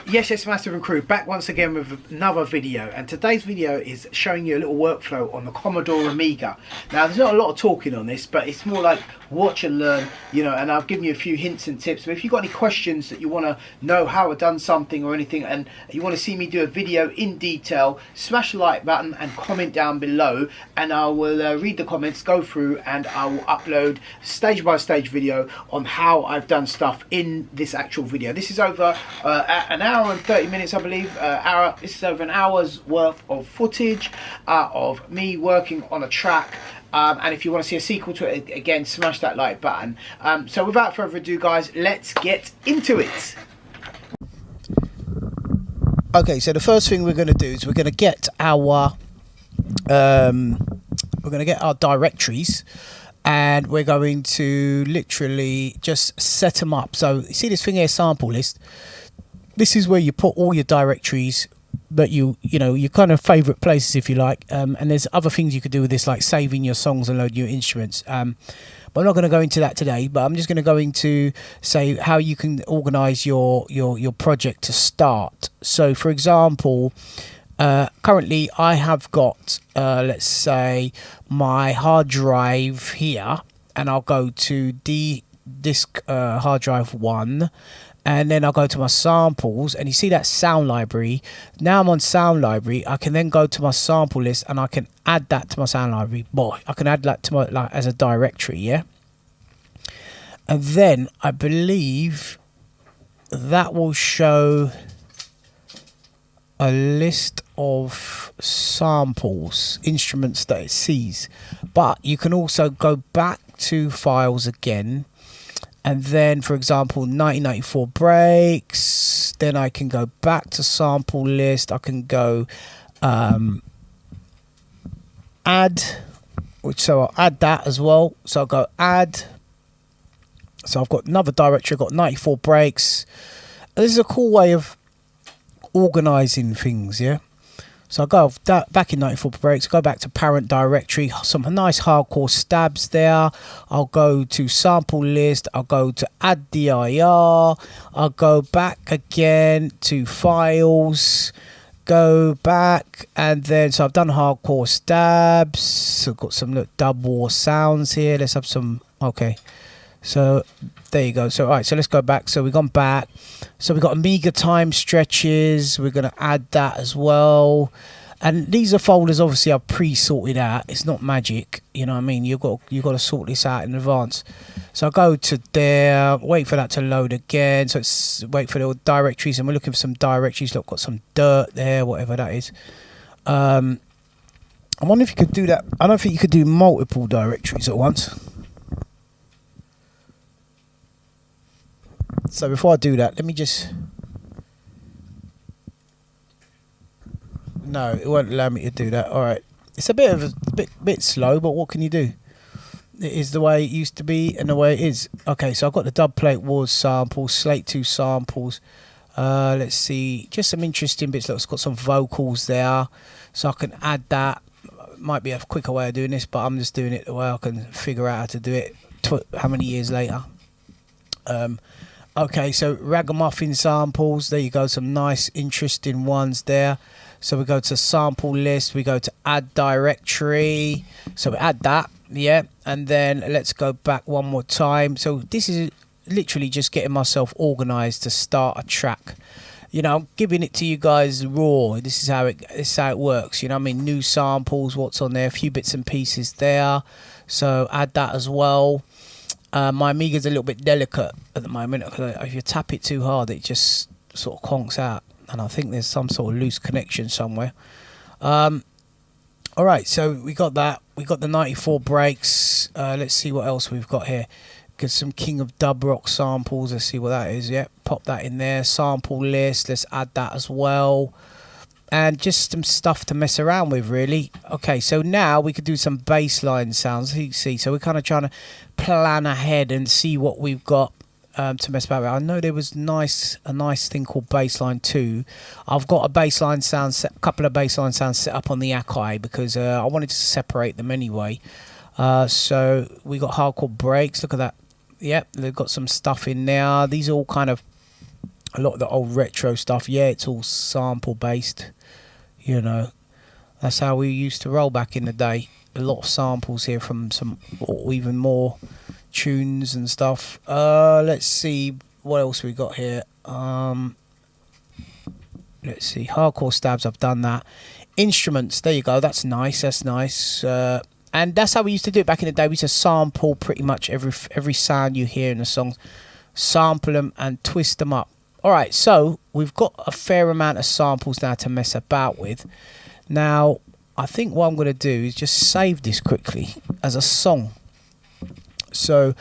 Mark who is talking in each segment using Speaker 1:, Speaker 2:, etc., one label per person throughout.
Speaker 1: Yes, Massive and Crew, back once again with another video, and today's video is showing you a little workflow on the Commodore Amiga. Now there's not a lot of talking on this, but it's more like watch and learn, you know, and I've given you a few hints and tips. But if you've got any questions that you want to know how I've done something or anything, and you want to see me do a video in detail, smash the like button and comment down below, and I will read the comments, go through, and I will upload stage by stage video on how I've done stuff in this actual video. This is over an hour and 30 minutes, I believe. This is over an hour's worth of footage of me working on a track. And if you want to see a sequel to it, again, smash that like button. So without further ado, guys, let's get into it. Okay, so the first thing we're going to do is we're going to get our directories, and we're going to literally just set them up. So you see this thing here, sample list. This is where you put all your directories that you know, your kind of favorite places, if you like. And there's other things you could do with this, like saving your songs and loading your instruments. But I'm not going to go into that today, but I'm just going to go into say how you can organize your project to start. So for example, currently I have got let's say my hard drive here, and I'll go to disk hard drive 1, and then I'll go to my samples, and you see that sound library. Now I'm on sound library. I can then go to my sample list, and I can add that to my sound library. Boy, I can add that to my, like, as a directory, yeah. And then I believe that will show a list of samples, instruments that it sees. But you can also go back to files again, and then, for example, 1994 breaks. Then I can go back to sample list. I can go add, so I'll add that as well. So I'll go add. So I've got another directory. I've got 94 breaks. This is a cool way of organizing things, yeah. So I'll go back in 94 breaks, go back to parent directory, some nice hardcore stabs there. I'll go to sample list, I'll go to add dir, I'll go back again to files, go back, and then so I've done hardcore stabs. So I've got some dub war sounds here. Let's have some, okay. So there you go. So all right, so let's go back. So we've gone back. So we've got Amiga time stretches. We're going to add that as well. And these are folders obviously I've pre-sorted out. It's not magic, you know what I mean? You've got to sort this out in advance. So I'll go to there, wait for that to load again. So it's wait for the directories, and we're looking for some directories. Look, got some dirt there, whatever that is. I wonder if you could do that. I don't think you could do multiple directories at once. So before I do that, let me just... No, it won't allow me to do that. All right. It's a bit slow, but what can you do? It is the way it used to be and the way it is. Okay, so I've got the Dub Plate Wars samples, Slate 2 samples. Let's see. Just some interesting bits. Look, it's got some vocals there. So I can add that. Might be a quicker way of doing this, but I'm just doing it the way I can figure out how to do it how many years later. Okay, so Ragamuffin samples, there you go, some nice interesting ones there. So we go to sample list, we go to add directory, so we add that, yeah, and then let's go back one more time. So this is literally just getting myself organized to start a track. You know, I'm giving it to you guys raw. This is how it works, you know what I mean? New samples, what's on there, a few bits and pieces there, so add that as well. My Amiga's a little bit delicate at the moment. If you tap it too hard, it just sort of conks out, and I think there's some sort of loose connection somewhere. All right, so we got that. We got the 94 breaks. Let's see what else we've got here. Get some King of Dub Rock samples. Let's see what that is. Yeah, pop that in there. Sample list. Let's add that as well. And just some stuff to mess around with, really. Okay, so now we could do some bassline sounds. You see, so we're kind of trying to plan ahead and see what we've got to mess about with. I know there was a nice thing called bassline 2. I've got a bassline sound a couple of bassline sounds set up on the Akai because I wanted to separate them anyway. So we got hardcore breaks. Look at that. Yep, they've got some stuff in there. These are all kind of A lot of the old retro stuff, yeah, it's all sample based. You know, that's how we used to roll back in the day. A lot of samples here from some, or even more tunes and stuff. Let's see what else we got here. Let's see, hardcore stabs, I've done that. Instruments, there you go, that's nice, that's nice. And that's how we used to do it back in the day. We used to sample pretty much every sound you hear in the songs, sample them and twist them up. All right, so we've got a fair amount of samples now to mess about with. Now, I think what I'm going to do is just save this quickly as a song. So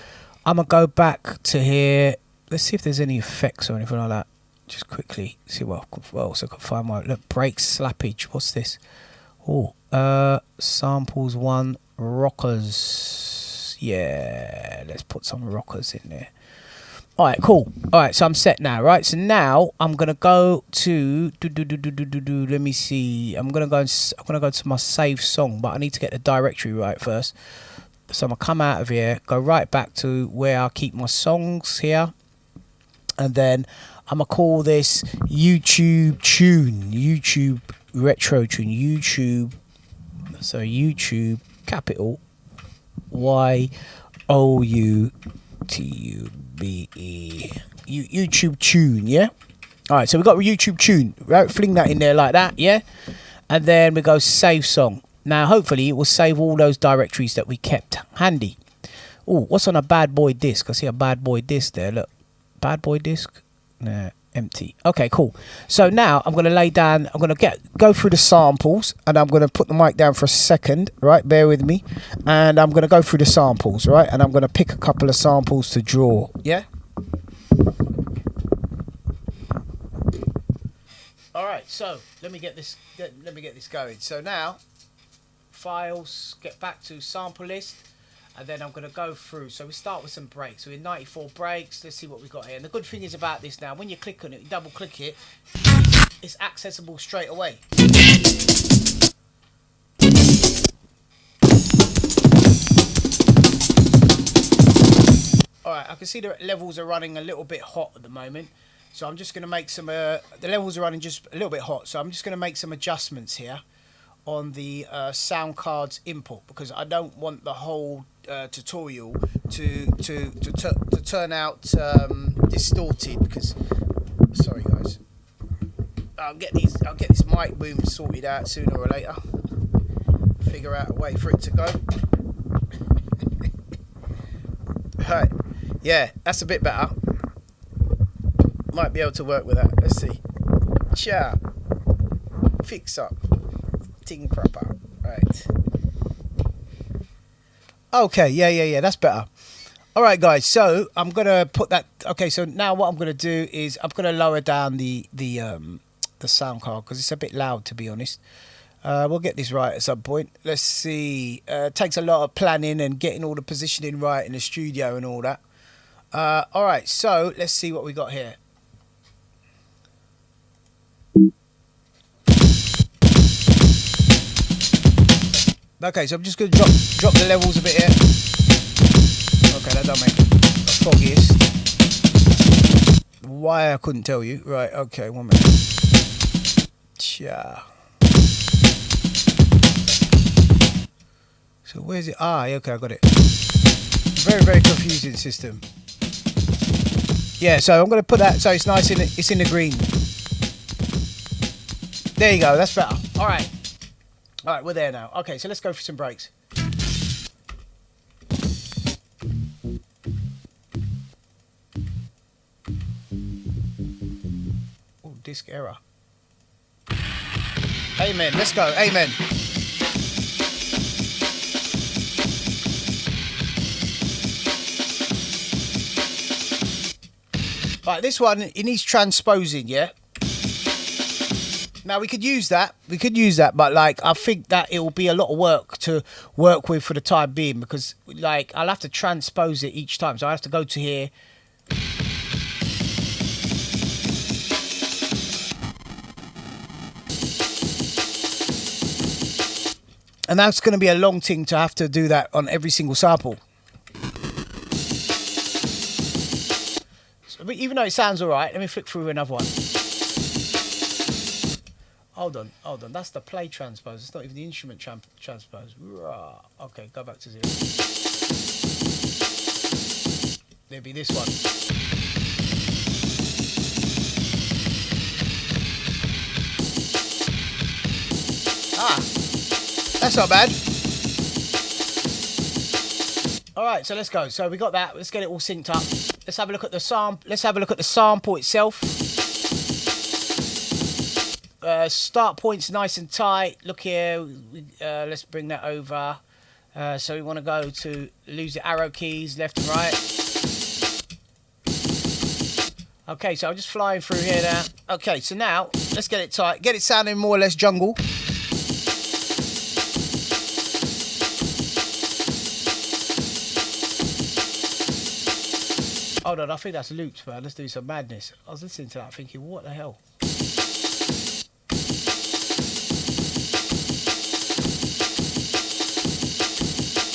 Speaker 1: I'm going to go back to here. Let's see if there's any effects or anything like that. Just quickly see what else I can find. Look, break slappage. What's this? Oh, samples 1, rockers. Yeah, let's put some rockers in there. All right, cool. All right, so I'm set now, right? So now I'm gonna go to let me see. I'm gonna go to my save song, but I need to get the directory right first. So I'm gonna come out of here, go right back to where I keep my songs here, and then I'm gonna call this YouTube tune, YouTube retro tune, YouTube. So YouTube capital YOUTUBE, YouTube tune, yeah. All right, so we got a YouTube tune, right? Fling that in there like that, yeah. And then we go save song. Now, hopefully, it will save all those directories that we kept handy. Oh, what's on a bad boy disc? I see a bad boy disc there. Look, bad boy disc. Nah, empty. Okay, cool. So now I'm going to lay down. I'm going to go through the samples, and I'm going to put the mic down for a second. Right, bear with me. And I'm going to go through the samples, right? And I'm going to pick a couple of samples to draw. Yeah. All right. So let me get this. Let me get this going. So now, files. Get back to sample list. And then I'm going to go through. So we start with some breaks. So we're 94 breaks. Let's see what we got here. And the good thing is about this now, when you click on it, you double click it, it's accessible straight away. All right, I can see the levels are running a little bit hot at the moment. So I'm just going to make some, the levels are running just a little bit hot. So I'm just going to make some adjustments here on the sound card's input, because I don't want the whole tutorial to turn out distorted. Because sorry guys, I'll get this mic boom sorted out sooner or later. Figure out a way for it to go. Right, yeah, that's a bit better. Might be able to work with that. Let's see. Cha, fix up. Ting proper. Right. Okay, yeah, that's better. All right, guys, so I'm going to put that... Okay, so now what I'm going to do is I'm going to lower down the sound card, because it's a bit loud, to be honest. We'll get this right at some point. Let's see. It takes a lot of planning and getting all the positioning right in the studio and all that. All right, so let's see what we got here. Okay, so I'm just going to drop the levels a bit here. Okay, that don't make it the foggiest. Why, I couldn't tell you. Right, okay, 1 minute. Cha. So where's it? Ah, okay, I got it. Very, very confusing system. Yeah, so I'm going to put that so it's nice it's in the green. There you go, that's better. All right. All right, we're there now. Okay, so let's go for some breaks. Oh, disc error. Amen. Let's go. Amen. Right, this one, it needs transposing, yeah? Now we could use that, but like I think that it will be a lot of work to work with for the time being, because like I'll have to transpose it each time. So I have to go to here. And that's going to be a long thing to have to do that on every single sample. So But even though it sounds alright, let me flick through another one. Hold on. That's the play transpose. It's not even the instrument transpose. Okay, go back to 0. There'll be this one. That's not bad. Alright, so let's go. So we got that. Let's get it all synced up. Let's have a look at the sample itself. Start point's nice and tight. Look here. Let's bring that over. So we want to go to lose the arrow keys left and right. Okay, so I'm just flying through here now. Okay, so now let's get it tight. Get it sounding more or less jungle. Hold on, I think that's looped, man. Let's do some madness. I was listening to that thinking, what the hell?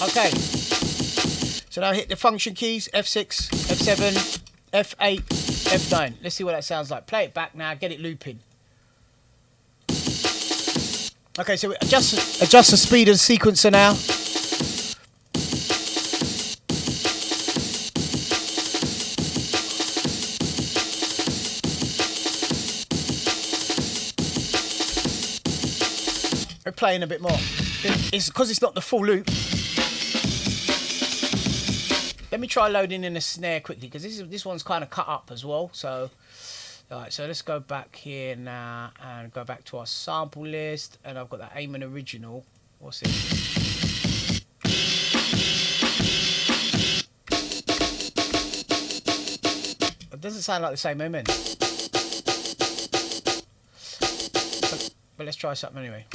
Speaker 1: Okay. So now hit the function keys, F6, F7, F8, F9. Let's see what that sounds like. Play it back now, get it looping. Okay, so adjust the speed of the sequencer now. We're playing a bit more. It's because it's not the full loop. Let me try loading in a snare quickly because this one's kind of cut up as well. So, alright, so let's go back here now and go back to our sample list, and I've got that Amen original. What's it? It doesn't sound like the same Amen. But let's try something anyway.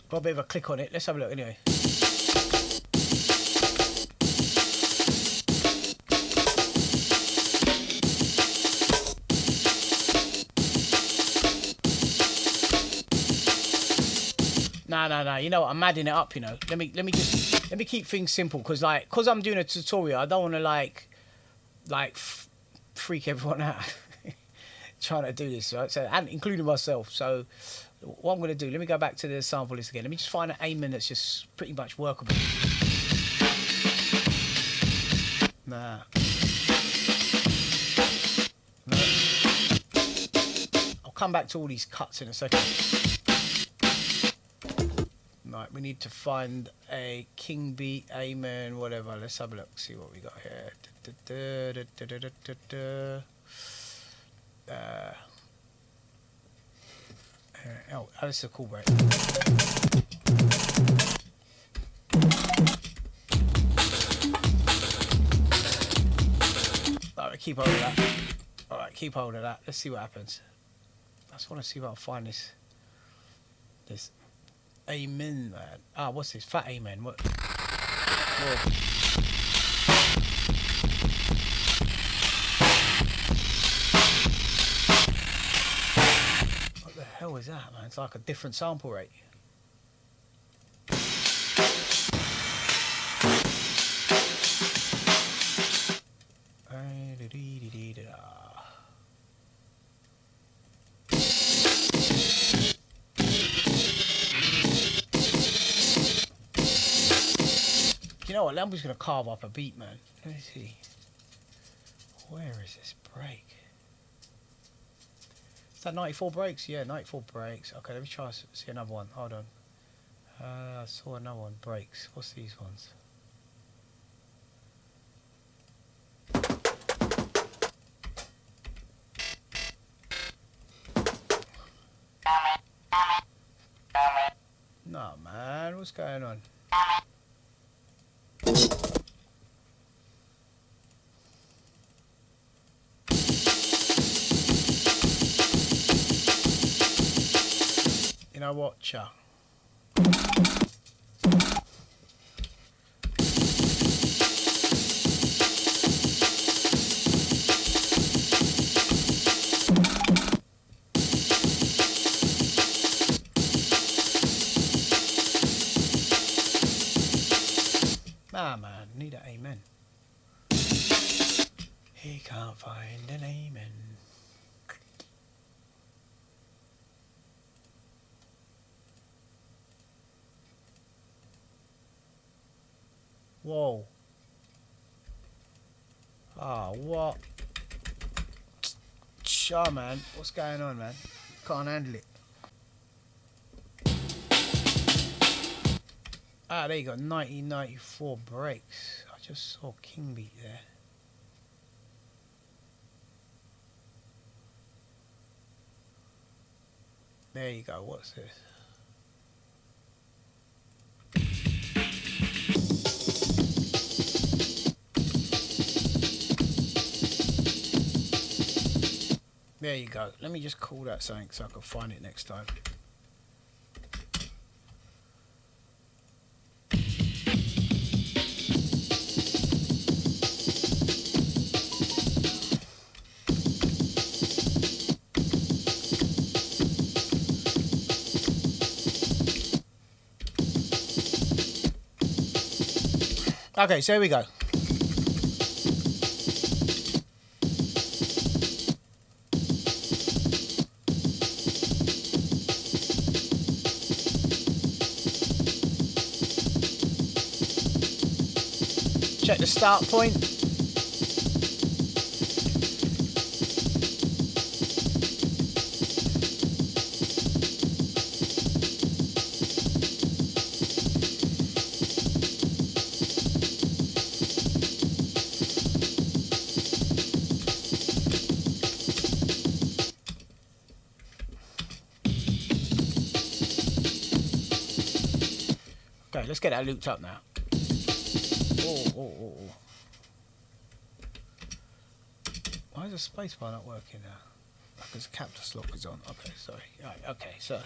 Speaker 1: Got a bit of a click on it. Let's have a look anyway. No. You know what? I'm madding it up. You know. Let me keep things simple because I'm doing a tutorial. I don't want to freak everyone out trying to do this, right? So, and including myself. So, what I'm going to do, let me go back to the sample list again. Let me just find an Amen that's just pretty much workable. No. I'll come back to all these cuts in a second. Right, we need to find a King B, Amen, whatever. Let's have a look, see what we got here. Oh, this is a cool break. Alright, keep hold of that. Alright, keep hold of that. Let's see what happens. I just want to see if I can find this Amen, man. Ah, what's this? Fat Amen. What? Whoa. What the hell is that, man? It's like a different sample rate. You know what? I'm just going to carve up a beat, man. Let me see. Where is this break? Is that 94 breaks? Yeah, 94 breaks. Okay, let me try see another one. Hold on. I saw another one. Breaks. What's these ones? No, man. What's going on? You know what, Cha? Nah, man, need an Amen. We can't find an amen. Whoa. Ah, what? Sure, man. What's going on, man? Can't handle it. Ah, there you go. 1994 brakes. I just saw King Beat there. There you go. What's this? There you go. Let me just call that something so I can find it next time. Okay, so here we go. Check the start point. Okay, let's get that looped up now. Oh. Why is the spacebar not working now? Because the capital lock is on. Okay, sorry. Right, okay, so.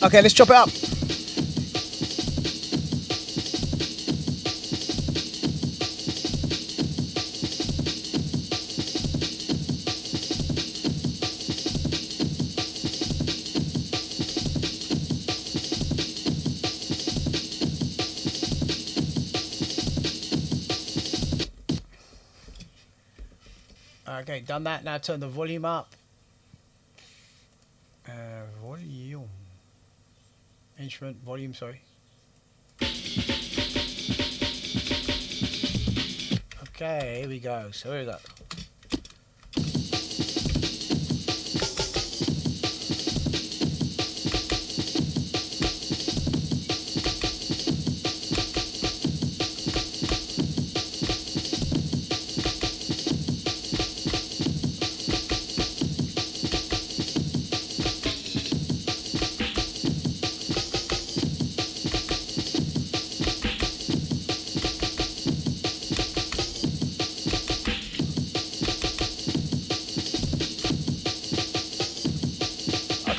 Speaker 1: Okay, let's chop it up. Okay, done that. Now turn the volume up. Volume. Instrument volume, sorry. Okay, here we go. So here we go.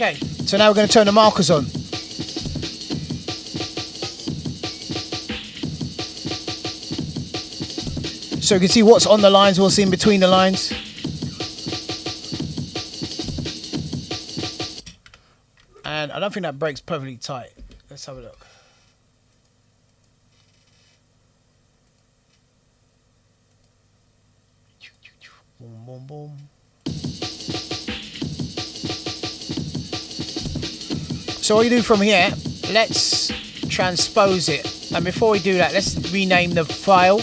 Speaker 1: Okay, so now we're going to turn the markers on. So you can see what's on the lines, what's in between the lines. And I don't think that brake's perfectly tight. Let's have a look. Boom, boom, boom. So what you do from here, let's transpose it. And before we do that, let's rename the file.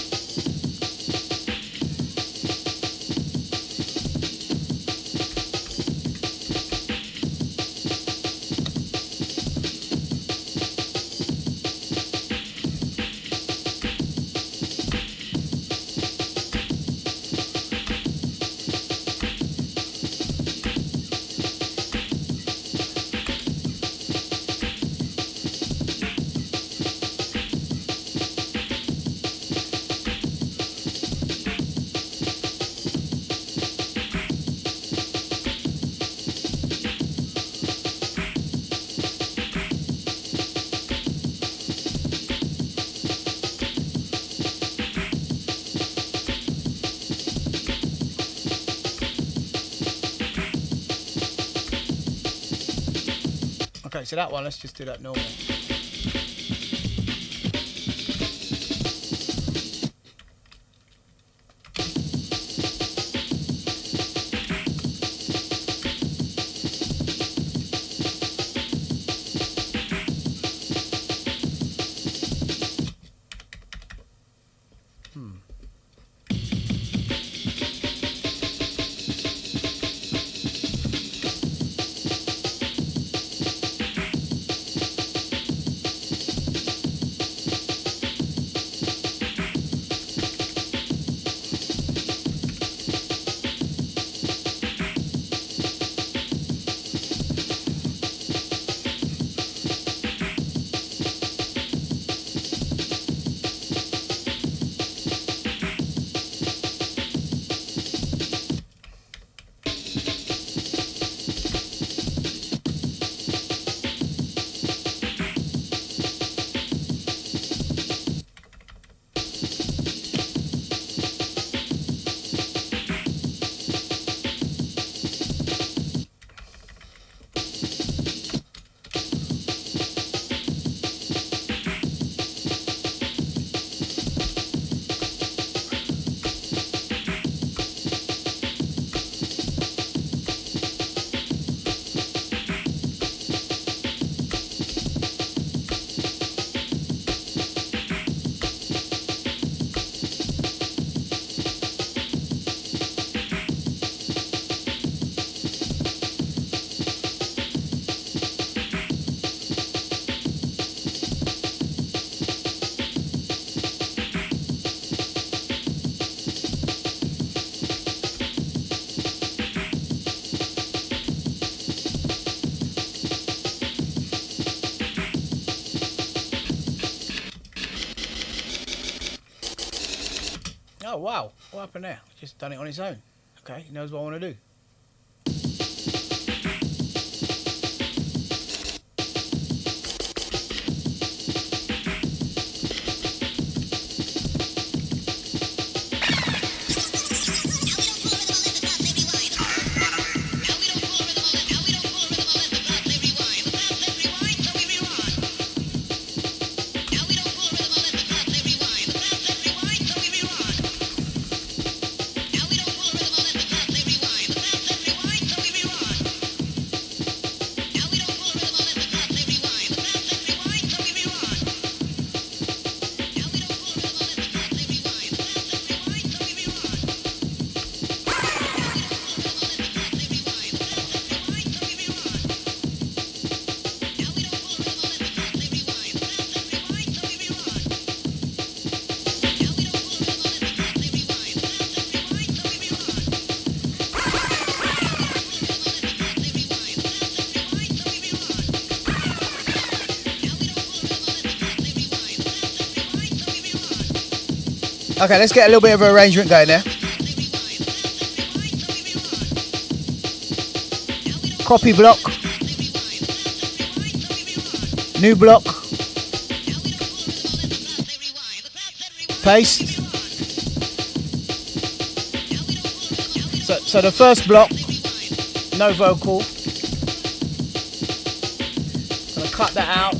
Speaker 1: Okay, so that one, let's just do that normal. Oh wow, what happened there? Just done it on its own. Okay, he knows what I want to do. Okay, let's get a little bit of an arrangement going there. Copy block. New block. Paste. So the first block, no vocal. Gonna cut that out.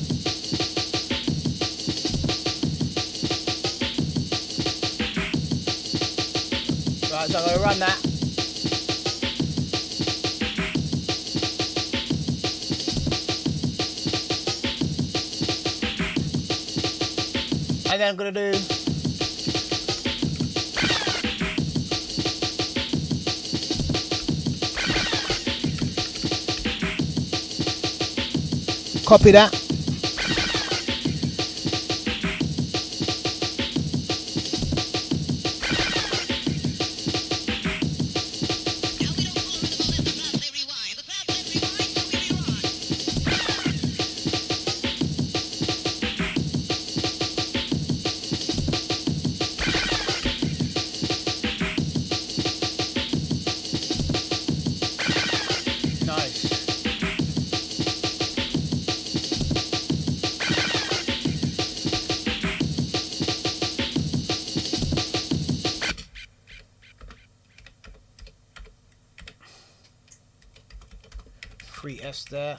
Speaker 1: Right, so I'm gonna run that. And then I'm gonna do copy that. Free S there.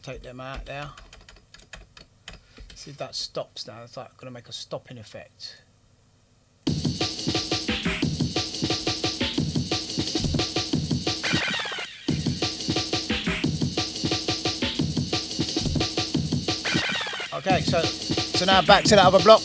Speaker 1: Take them out there. See if that stops now. It's like going to make a stopping effect. Okay, so now back to that other block.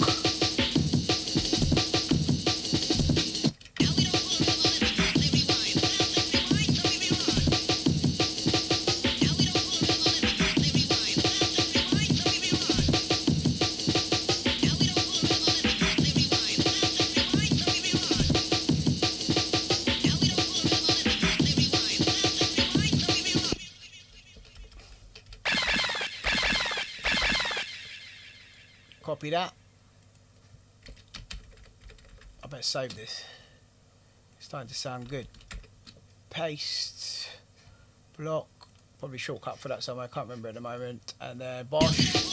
Speaker 1: Copy that. I better save this. It's starting to sound good. Paste. Block. Probably shortcut for that somewhere. I can't remember at the moment. And then Bosch.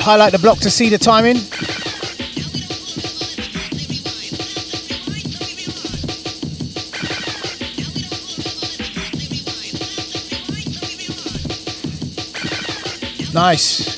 Speaker 1: Highlight the block to see the timing. Nice.